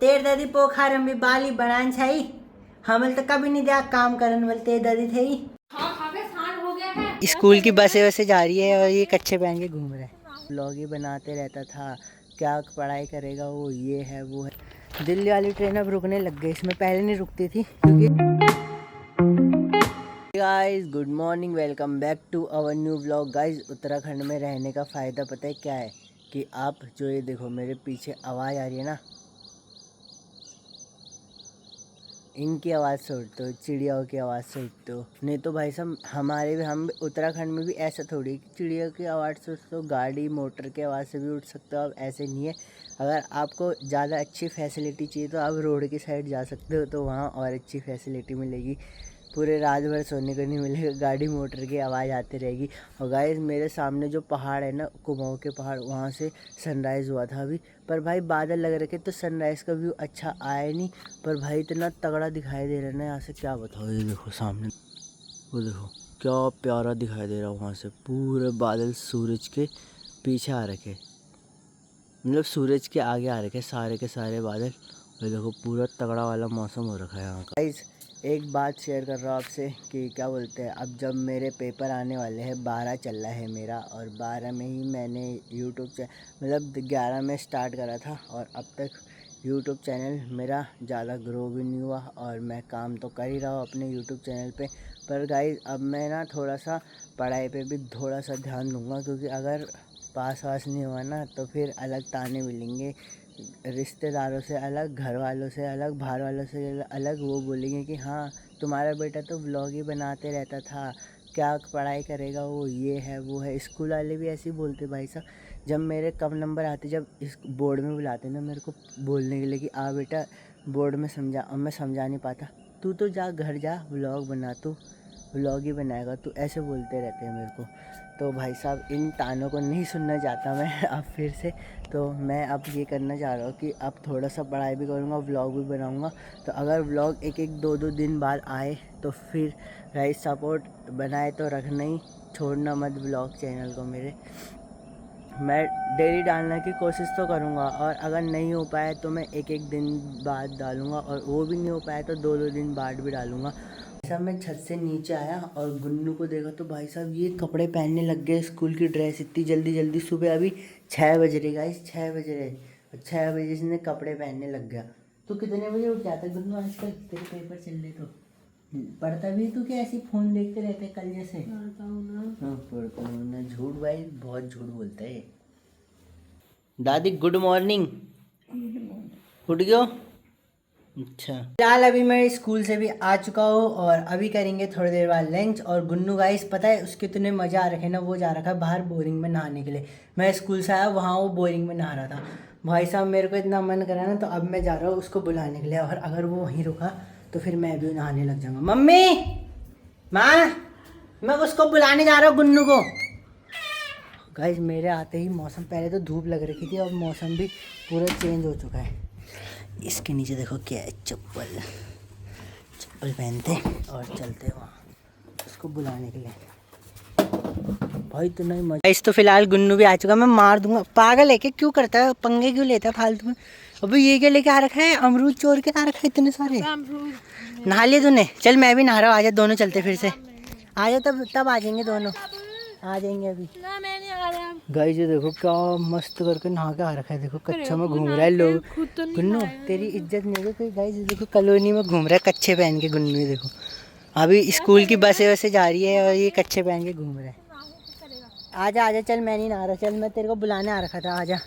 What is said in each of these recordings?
तेर दादी पोखर में भी बाली बनान छाई हमल तो कभी नहीं दिया काम करन वाले तेर दादी थे ही। स्कूल की बसें वसें जा रही है और ये कच्चे पहन के घूम रहे हैं। व्लॉग ही बनाते रहता था, क्या पढ़ाई करेगा वो, ये है वो है। दिल्ली वाली ट्रेन अब रुकने लग गई, इसमें पहले नहीं रुकती थी क्योंकि। Guys good morning, welcome back to our new vlog. Guys Uttarakhand में रहने का फ़ायदा पता है क्या है कि आप जो ये देखो मेरे पीछे आवाज़ आ रही है ना, इनकी आवाज़ से उठते हो, चिड़ियाओं की आवाज़ से उठते हो। नहीं तो भाई साहब हमारे भी, हम उत्तराखंड में भी ऐसा थोड़ी कि चिड़िया की आवाज़ से उठते हो, गाड़ी मोटर की आवाज़ से भी उठ सकते हो। अब ऐसे नहीं है, अगर आपको ज़्यादा अच्छी फैसिलिटी चाहिए तो आप रोड की साइड जा सकते हो, तो वहाँ और अच्छी फैसिलिटी मिलेगी। पूरे रात भर सोने को नहीं मिलेगा, गाड़ी मोटर की आवाज़ आती रहेगी। और गाइस मेरे सामने जो पहाड़ है ना, कुमाऊँ के पहाड़, वहाँ से सनराइज़ हुआ था अभी। पर भाई बादल लग रखे तो सनराइज़ का व्यू अच्छा आया नहीं। पर भाई इतना तगड़ा दिखाई दे रहा है ना यहाँ से, क्या बताओ। ये देखो सामने, वो देखो क्या प्यारा दिखाई दे रहा है वहाँ से। पूरे बादल सूरज के पीछे आ रखे, मतलब सूरज के आगे आ रखे सारे के सारे बादल। ये देखो पूरा तगड़ा वाला मौसम हो रखा है यहाँ का। गाइस एक बात शेयर कर रहा हूँ आपसे कि क्या बोलते हैं, अब जब मेरे पेपर आने वाले हैं, 12 चल रहा है मेरा, और 12 में ही मैंने यूट्यूब मतलब 11 में स्टार्ट करा था और अब तक यूट्यूब चैनल मेरा ज़्यादा ग्रो भी नहीं हुआ। और मैं काम तो कर ही रहा हूँ अपने यूट्यूब चैनल पे। पर गाइस अब मैं ना थोड़ा सा पढ़ाई पे भी थोड़ा सा ध्यान दूँगा, क्योंकि अगर पास वास नहीं हुआ ना तो फिर अलग ताने मिलेंगे, रिश्तेदारों से अलग, घर वालों से अलग, बाहर वालों से अलग। वो बोलेंगे कि हाँ तुम्हारा बेटा तो व्लॉग ही बनाते रहता था, क्या पढ़ाई करेगा वो, ये है वो है। स्कूल वाले भी ऐसे ही बोलते भाई साहब। जब मेरे कम नंबर आते, जब इस बोर्ड में बुलाते ना मेरे को बोलने के लिए कि आ बेटा बोर्ड में समझा, और मैं समझा नहीं पाता, तू तो जा घर जा व्लॉग बना, तू व्लॉग ही बनाएगा, तू ऐसे बोलते रहते हैं मेरे को। तो भाई साहब इन तानों को नहीं सुनना चाहता मैं अब फिर से। तो मैं अब ये करना चाह रहा हूँ कि अब थोड़ा सा पढ़ाई भी करूँगा, व्लॉग भी बनाऊँगा। तो अगर व्लॉग एक एक दो दो दिन बाद आए तो फिर गाइस सपोर्ट बनाए तो रखना ही, छोड़ना मत व्लॉग चैनल को मेरे। मैं डेली डालने की कोशिश तो करूँगा, और अगर नहीं हो पाए तो मैं एक एक दिन बाद डालूँगा, और वो भी नहीं हो पाए तो दो दो दिन बाद भी डालूँगा। साहब मैं छत से नीचे आया और गुन्नू को देखा तो भाई साहब ये कपड़े पहनने लग गए, स्कूल की ड्रेस इतनी जल्दी जल्दी। सुबह अभी 6 बज रहे गाइस, 6 बज रहे, 6 बजे से कपड़े पहनने लग गया। तो कितने बजे उठ जाता गुन्नू आजकल, तेरे पेपर चल रहे तो पढ़ता भी तू, क्या ऐसे फ़ोन देखते रहते कल जैसे? पढ़ता हूँ ना। हाँ पढ़ता हूँ ना, झूठ भाई बहुत झूठ बोलता है। दादी गुड मॉर्निंग, उठ गयो? अच्छा फिलहाल अभी मैं स्कूल से भी आ चुका हूँ और अभी करेंगे थोड़ी देर बाद लंच। और गुन्नू गाइस पता है उसके इतने मज़ा आ रखे ना, वो जा रखा है बाहर बोरिंग में नहाने के लिए। मैं स्कूल से आया, वहाँ वो बोरिंग में नहा रहा था। भाई साहब मेरे को इतना मन करा ना, तो अब मैं जा रहा हूँ उसको बुलाने के लिए, और अगर वो वहीं रुका तो फिर मैं भी नहाने लग जाऊँगा। मम्मी, माँ, मैं उसको बुलाने जा रहा हूँ गुन्नू को। गाइस मेरे आते ही मौसम, पहले तो धूप लग रखी थी, अब मौसम भी पूरा चेंज हो चुका है। इसके नीचे देखो क्या है, चप्पल पहनते और चलते वहाँ उसको बुलाने के लिए। भाई तो नहीं मजा। इस तो फिलहाल गुन्नू भी आ चुका, मैं मार दूंगा। पागल है क्या, क्यों करता है पंगे, क्यों लेता है फालतू में? अभी ये क्या लेके आ रखा है, अमरूद चोर के आ रखा है इतने सारे। नहा लिए तूने? चल मैं भी नहा रहा हूँ, आजा दोनों चलते फिर से। आजा तब आ जाएंगे दोनों, आ जाएंगे अभी। गाइस ये देखो क्या मस्त करके नहा के आ रखा है, देखो कच्चा में घूम रहा है लोग। गुन्नू तेरी इज्जत नहीं है कोई। गाइस ये देखो कॉलोनी में घूम रहा है कच्चे पहन के गुन्नू। देखो अभी स्कूल की बसें वसें जा रही है और ये कच्चे पहन के घूम रहा है। आजा आजा, चल मैं नहीं नहा रहा, चल मैं तेरे को बुलाने आ रखा था, आजा।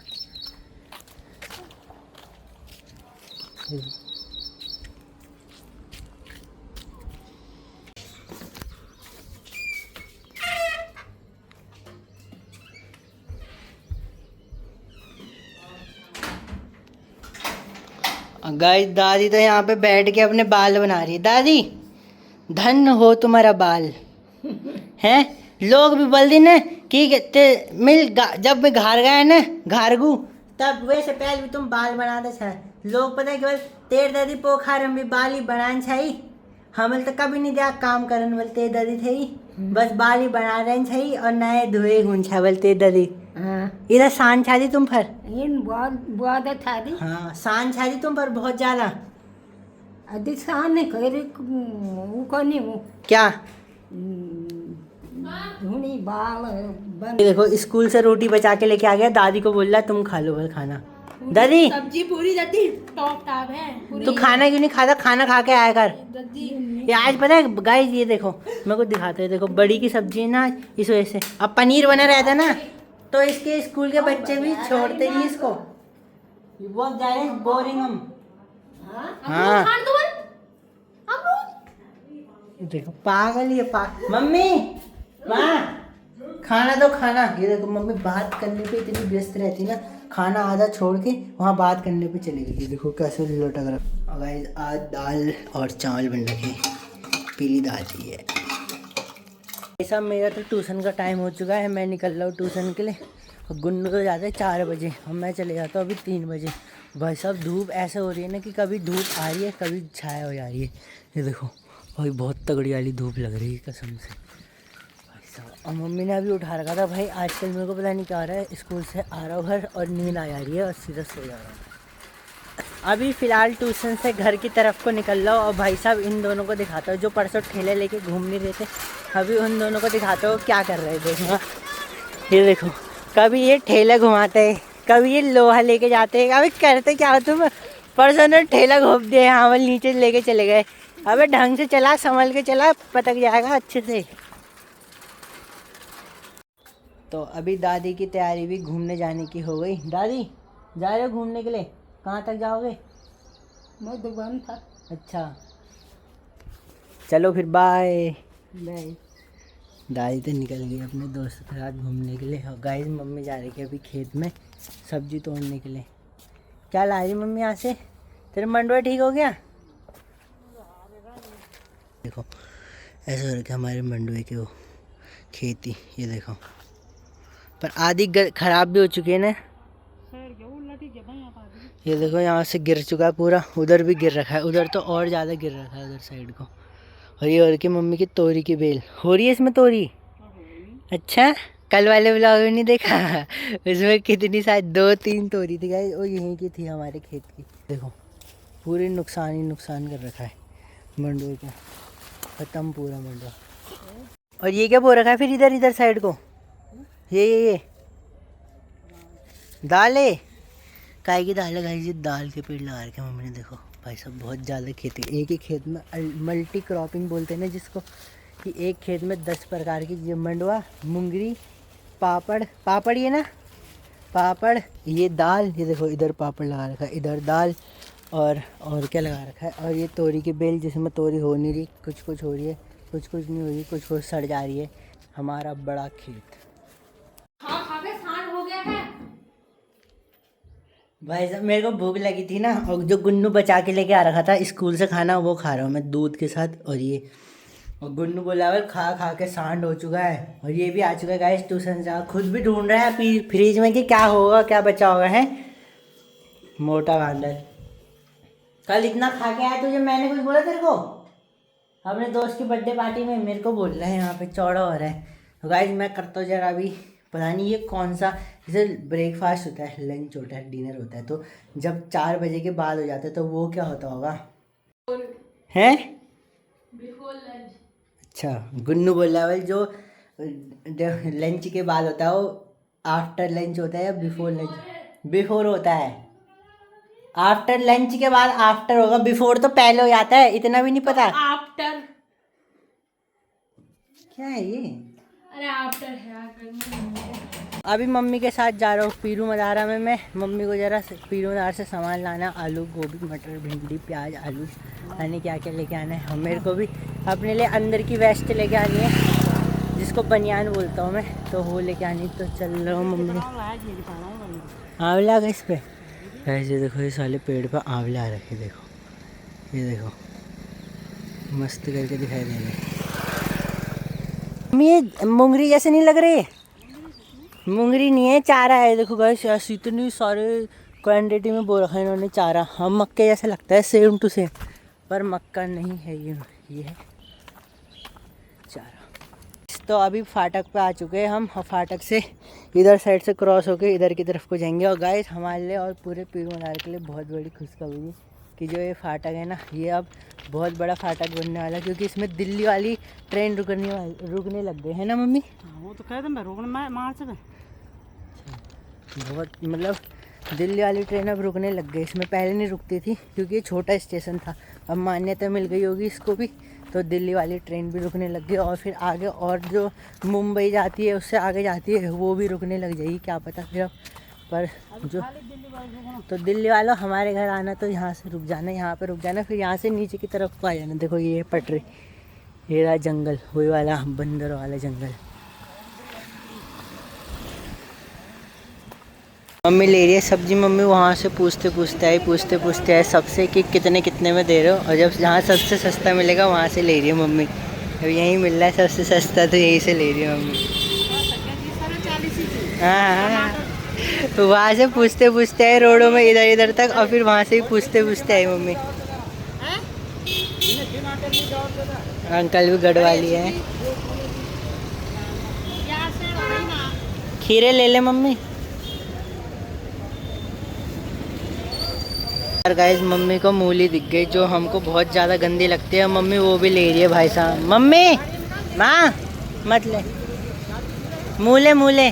गाइस दादी तो यहाँ पे बैठ के अपने बाल बना रही है। दादी धन हो तुम्हारा बाल हैं। लोग भी बोल दी ना कि जब मैं घर गया ना घारगू, तब वैसे पहले भी तुम बाल बनाते छे। लोग पता है कि तेर दादी पोखर में भी बाल ही बनान छाई हमल तो कभी नहीं दिया काम करन वाले तेर दादी थे ही। बस बाल ही बना रहे हैं सही और नए धुए गुंछा बोलते दादी। हाँ इधर शान छादी तुम पर। इन बहुत बहुत था दी हाँ शान छादी तुम पर बहुत ज्यादा। अभी शान नहीं करे वो करनी वो क्या? धुनी बाल बन ये देखो स्कूल से रोटी बचा के लेके आ गया, दादी को बोल रहा है तुम खा लो भाई खाना। दादी सब्जी पूरी दादी टॉप टाप है पूरी। तू खाना क्यों नहीं खाता? खाना खा के आया कर। दादी ये आज पता है गाइस, ये देखो मेरे को दिखाते हैं, देखो बड़ी की सब्जी है ना, इस वजह से अब पनीर बना रहता ना तो इसके स्कूल के बच्चे भी छोड़ते नहीं इसको, ये बहुत ज्यादा बोरिंग हम। हाँ खान दो हम देखो पागल ये मम्मी माँ खाना दो खाना। ये देखो मम्मी बात करने पे इतनी व्यस्त रहती ना, खाना आधा छोड़ के वहाँ बात करने पे चली गई। देखो कैसे लटक रहा। गाइस आज दाल और चावल बन रखे, पीली दाल चाहिए। ऐसा मेरा तो ट्यूशन का टाइम हो चुका है, मैं निकल रहा हूँ ट्यूशन के लिए। और गुन्नू तो जाते हैं 4 बजे और मैं चले जाता हूँ अभी 3 बजे। भाई साहब धूप ऐसे हो रही है ना कि कभी धूप आ रही है कभी छाया हो जा रही है। ये देखो भाई बहुत तगड़ी वाली धूप लग रही है कसम से भाई साहब। और मम्मी ने अभी उठा रखा था भाई, आजकल मेरे को पता नहीं क्या हो रहा है, स्कूल से आ रहा हूँ घर और नींद आ जा रही है और सीधा सो जा रहा हूँ। अभी फ़िलहाल ट्यूशन से घर की तरफ को निकल रहा हूँ और भाई साहब इन दोनों को दिखाता हूँ जो परसों ठेले लेके घूम नहीं रहे थे, अभी उन दोनों को दिखाता हूँ क्या कर रहे थे। ये देखो कभी ये ठेला घुमाते हैं, कभी ये लोहा लेके जाते हैं, अभी करते क्या हो तुम? परसों ने ठेला घोप दिया, यहाँ वाले नीचे लेके चले गए। अबे ढंग से चला, संभल के चला, पटक जाएगा अच्छे से। तो अभी दादी की तैयारी भी घूमने जाने की हो गई। दादी जा रहे हो घूमने के लिए? कहाँ तक जाओगे? मधुबन था अच्छा चलो फिर बाय। नहीं दादी तो निकल गई अपने दोस्तों के साथ घूमने के लिए। और गाइस मम्मी जा रही है अभी खेत में सब्जी तोड़ने के लिए। क्या ला रही मम्मी यहाँ से? तेरा मंडवा ठीक हो गया? देखो ऐसे हो रखा हमारे मंडवे के वो खेती, ये देखो पर आधी खराब भी हो चुकी है ना। ये देखो यहाँ से गिर चुका है पूरा, उधर भी गिर रखा है, उधर तो और ज़्यादा गिर रखा है उधर साइड को। और ये और की मम्मी की तोरी की बेल हो रही है इसमें तोरी। अच्छा कल वाले ब्लॉग में नहीं देखा उसमें कितनी शायद 2-3 तोरी थी गाइस, वो यहीं की थी हमारे खेत की। देखो पूरी नुकसान ही नुकसान कर रखा है मंडवे का, ख़त्म पूरा मंडवा। और ये क्या बो रखा है फिर इधर इधर साइड को? ये दाल है, काय की दाल है गाइस? ये दाल के पेड़ लगा रखे मम्मी ने। देखो भाई साहब बहुत ज़्यादा खेती, एक ही खेत में मल्टी क्रॉपिंग बोलते हैं ना जिसको, कि एक खेत में 10 प्रकार की, ये मंडवा, मुंगरी, पापड़ ये ना पापड़, ये दाल, ये देखो इधर पापड़ लगा रखा है, इधर दाल और क्या लगा रखा है। और ये तोरी की बेल जिसमें तोरी हो नहीं रही, कुछ कुछ हो रही है, कुछ कुछ नहीं हो रही, कुछ कुछ सड़ जा रही है। हमारा बड़ा खेत। हाँ खा के सांड हो गया है। भाई साहब मेरे को भूख लगी थी ना, और जो गुन्नू बचा के लेके आ रखा था स्कूल से खाना वो खा रहा हूँ मैं दूध के साथ। और ये और गुन्नू बोला भाई खा खा के सांड हो चुका है। और ये भी आ चुका है गाइस ट्यूशन से, खुद भी ढूंढ रहा है फ्रिज में कि क्या होगा क्या बचा होगा है। मोटा बांदर कल इतना खा के आया तुझे, मैंने कुछ बोला तेरे को? अपने दोस्त की बर्थडे पार्टी में मेरे को बोल रहा है यहाँ पे चौड़ा हो रहा है। तो गाइस मैं करता हूँ जरा अभी, पता नहीं ये कौन सा, जैसे ब्रेकफास्ट होता है, लंच होता है, डिनर होता है, तो जब 4 बजे के बाद हो जाता है तो वो क्या होता होगा हैं? अच्छा गुन्नू बोल रहा है भाई जो लंच के बाद होता है वो आफ्टर लंच होता है या बिफोर लंच? बिफोर होता है। आफ्टर लंच के बाद आफ्टर होगा, बिफोर तो पहले हो जाता है, इतना भी नहीं पता? आफ्टर क्या है ये? अरे आफ्टर है। अभी मम्मी के साथ जा रहा हूँ पीरू मदारा में मैं। मम्मी को जरा पीरू मदार से सामान लाना, आलू गोभी मटर भिंडी प्याज आलू यानी क्या क्या लेके आना है। और मेरे को भी अपने लिए अंदर की वेस्ट लेके आनी है जिसको बनियान बोलता हूँ मैं, तो वो लेके आनी। तो चल रहा हूँ मम्मी। आंवला का इस पे ऐसे देखो, ये साले पेड़ पर आंवले आ रखे, देखो ये देखो मस्त करके दिखाई दे रहे। ये मुंगरी जैसे नहीं लग रही? मुंगरी नहीं है, चारा है। देखो गाइस ऐसी इतनी सारे क्वांटिटी में बो रखा है इन्होंने चारा। हम मक्के जैसा लगता है सेम टू सेम, पर मक्का नहीं है ये है चारा। तो अभी फाटक पे आ चुके हैं हम, और फाटक से इधर साइड से क्रॉस होके इधर की तरफ को जाएंगे। और गाइस हमारे लिए और पूरे पीर मनार के लिए बहुत बड़ी खुशखबरी कि जो ये फाटक है ना, ये अब बहुत बड़ा फाटक बनने वाला है, क्योंकि इसमें दिल्ली वाली ट्रेन रुकने लग गए है ना मम्मी? वो तो कह दे मैं रोकना मार्च में। बहुत मतलब दिल्ली वाली ट्रेन अब रुकने लग गई। इसमें पहले नहीं रुकती थी क्योंकि ये छोटा स्टेशन था, अब मान्यता मिल गई होगी इसको भी, तो दिल्ली वाली ट्रेन भी रुकने लग गई। और फिर आगे और जो मुंबई जाती है उससे आगे जाती है वो भी रुकने लग जाएगी, क्या पता फिर अब। पर जो तो दिल्ली वालों हमारे घर आना तो यहाँ से रुक जाना, यहाँ पे रुक जाना, फिर यहाँ से नीचे की तरफ को आ जाना। देखो ये पटरी, ये रहा जंगल, वही वाला बंदर वाला जंगल। मम्मी ले रही है सब्जी। मम्मी वहाँ से पूछते पूछते आए सबसे कि कितने कितने में दे रहे हो, और जब जहाँ सबसे सस्ता मिलेगा वहाँ से ले रही है मम्मी। अब यहीं मिल रहा है सबसे सस्ता, तो यहीं से ले रही है मम्मी। हाँ, तो वहाँ से पूछते आए रोडों में इधर तक, और फिर वहाँ से भी पूछते आई मम्मी। अंकल भी गढ़वा लिए हैं। खीरे ले ले मम्मी। यार गाइस मम्मी को मूली दिख गई जो हमको बहुत ज़्यादा गंदी लगती है, मम्मी वो भी ले रही है भाई साहब। मम्मी माँ मत ले, मूले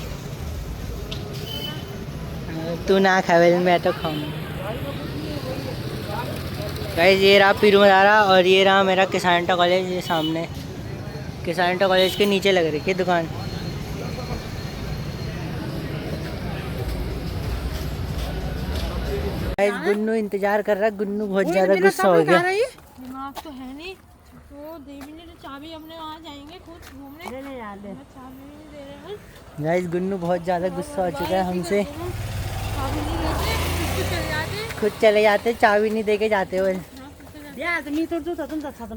तू ना खावे, मैं तो खाऊंगी। गाइस ये रहा पीरू मदारा, और ये रहा मेरा किसानटा कॉलेज। ये सामने किसानटा कॉलेज के नीचे लग रही है दुकान। गुन्नू इंतजार कर रहा है, गुन्नू बहुत ज्यादा गुस्सा हो गया। दिमाग तो है नहीं, वो देवी ने चाबी अपने वहाँ जाएंगे खुद घूमने, चाबी नहीं दे रहे हैं। गाइस गुन्नू बहुत ज्यादा गुस्सा हो चुका है हमसे, खुद चले जाते, चाबी नहीं देके जाते हुए।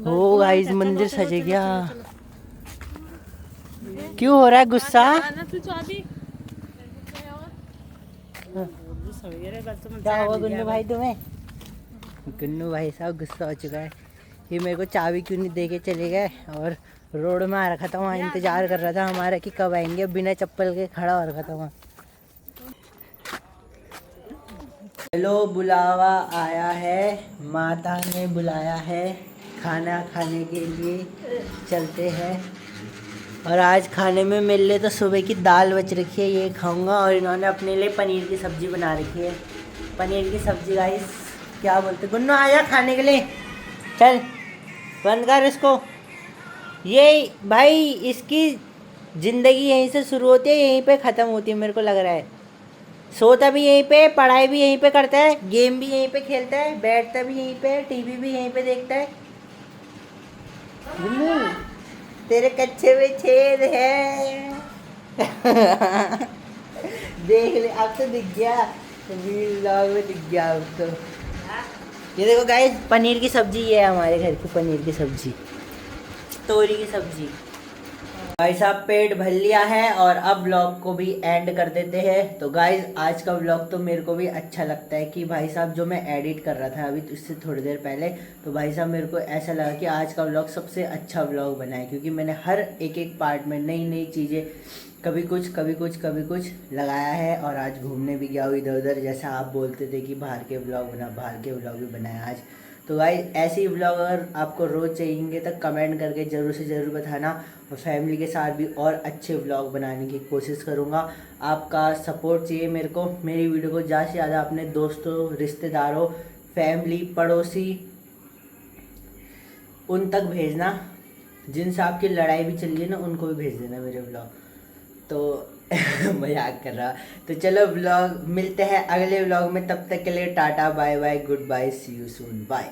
ओ गाइस मंदिर सज गया। क्यों हो रहा है गुस्सा? क्या हुआ गुन्नू भाई तुम्हें? गुन्नू भाई साहब गुस्सा हो चुका है, ये मेरे को चाबी क्यों नहीं देके चले गए, और रोड में आ रखा था वहाँ, इंतजार कर रहा था हमारा कि कब आएंगे, बिना चप्पल के खड़ा हो रखा था वहाँ। हेलो, बुलावा आया है, माता ने बुलाया है खाना खाने के लिए, चलते हैं। और आज खाने में मेरे लिए तो सुबह की दाल बच रखी है, ये खाऊंगा। और इन्होंने अपने लिए पनीर की सब्ज़ी बना रखी है, पनीर की सब्ज़ी। गाइस क्या बोलते, गुन्नू आया खाने के लिए, चल बंद कर इसको। ये भाई इसकी ज़िंदगी यहीं से शुरू होती है, यहीं पे ख़त्म होती है, मेरे को लग रहा है। सोता भी यहीं पे, पढ़ाई भी यहीं पे करता है, गेम भी यहीं पे खेलता है, बैठता भी यहीं पे, टीवी भी यहीं पे देखता है। गुन्नू तेरे कच्चे में छेद है। देख ले, अब तो दिख गया, व्लॉग में दिख गया अब तो। ये देखो गाइस पनीर की सब्जी, ये है हमारे घर की पनीर की सब्जी, तोरी की सब्जी। भाई साहब पेट भर लिया है, और अब व्लॉग को भी एंड कर देते हैं। तो गाइस आज का व्लॉग तो मेरे को भी अच्छा लगता है कि भाई साहब जो मैं एडिट कर रहा था अभी इससे थोड़ी देर पहले, तो भाई साहब मेरे को ऐसा लगा कि आज का व्लॉग सबसे अच्छा व्लॉग बना है, क्योंकि मैंने हर एक पार्ट में नई नई चीज़ें, कभी कुछ लगाया है। और आज घूमने भी गया हूँ इधर उधर, जैसा आप बोलते थे कि बाहर के व्लॉग भी बनाया आज। तो गाइस ऐसे ही व्लॉग अगर आपको रोज़ चाहिए तो कमेंट करके ज़रूर से ज़रूर बताना, और फैमिली के साथ भी और अच्छे व्लॉग बनाने की कोशिश करूँगा। आपका सपोर्ट चाहिए मेरे को, मेरी वीडियो को ज़्यादा से ज़्यादा अपने दोस्तों, रिश्तेदारों, फैमिली, पड़ोसी उन तक भेजना, जिनसे आपकी लड़ाई भी चल रही है ना, उनको भी भेज देना मेरे व्लॉग। तो मजाक कर रहा। तो चलो व्लॉग मिलते हैं अगले व्लॉग में, तब तक के लिए tata bye bye, goodbye, see you soon, bye.